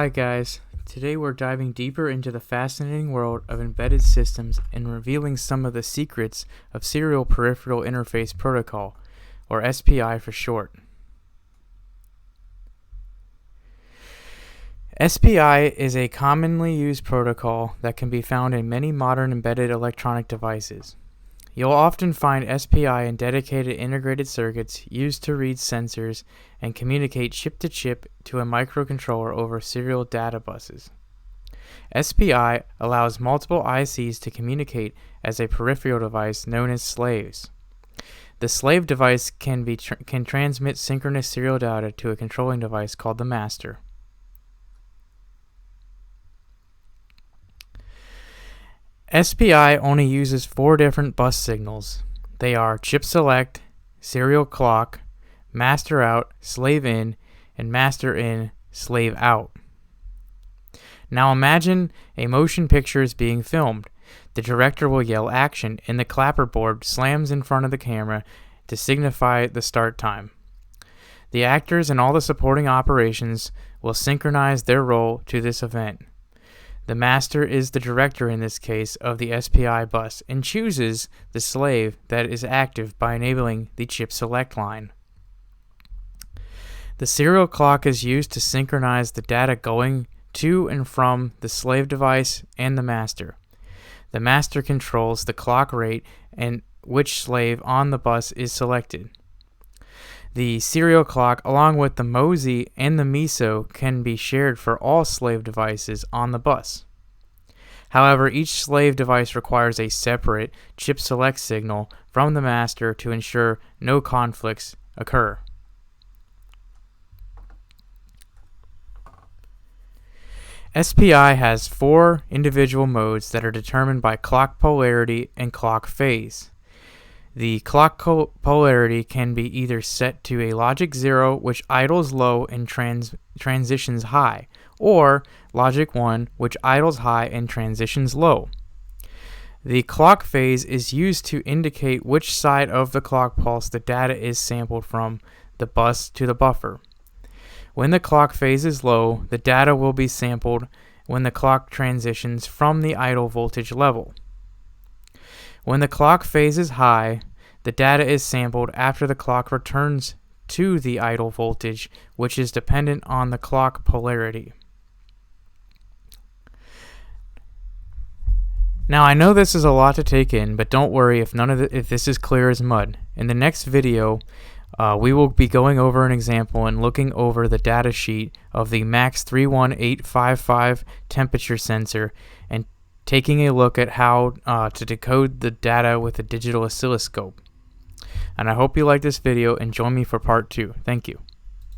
Hi guys, today we're diving deeper into the fascinating world of embedded systems and revealing some of the secrets of Serial Peripheral Interface Protocol, or SPI for short. SPI is a commonly used protocol that can be found in many modern embedded electronic devices. You'll often find SPI in dedicated integrated circuits used to read sensors and communicate chip-to-chip to a microcontroller over serial data buses. SPI allows multiple ICs to communicate as a peripheral device known as slaves. The slave device can transmit synchronous serial data to a controlling device called the master. SPI only uses 4 different bus signals. They are chip select, serial clock, master out, slave in, and master in, slave out. Now imagine a motion picture is being filmed. The director will yell action and the clapperboard slams in front of the camera to signify the start time. The actors and all the supporting operations will synchronize their role to this event. The master is the director in this case of the SPI bus and chooses the slave that is active by enabling the chip select line. The serial clock is used to synchronize the data going to and from the slave device and the master. The master controls the clock rate and which slave on the bus is selected. The serial clock, along with the MOSI and the MISO, can be shared for all slave devices on the bus. However, each slave device requires a separate chip select signal from the master to ensure no conflicts occur. SPI has 4 individual modes that are determined by clock polarity and clock phase. The clock polarity can be either set to a logic 0, which idles low and transitions high, or logic 1, which idles high and transitions low. The clock phase is used to indicate which side of the clock pulse the data is sampled from the bus to the buffer. When the clock phase is low, the data will be sampled when the clock transitions from the idle voltage level. When the clock phase is high, the data is sampled after the clock returns to the idle voltage, which is dependent on the clock polarity. Now I know this is a lot to take in, but don't worry if this is clear as mud. In the next video, we will be going over an example and looking over the data sheet of the MAX 31855 temperature sensor and taking a look at how to decode the data with a digital oscilloscope. And I hope you like this video and join me for part 2. Thank you.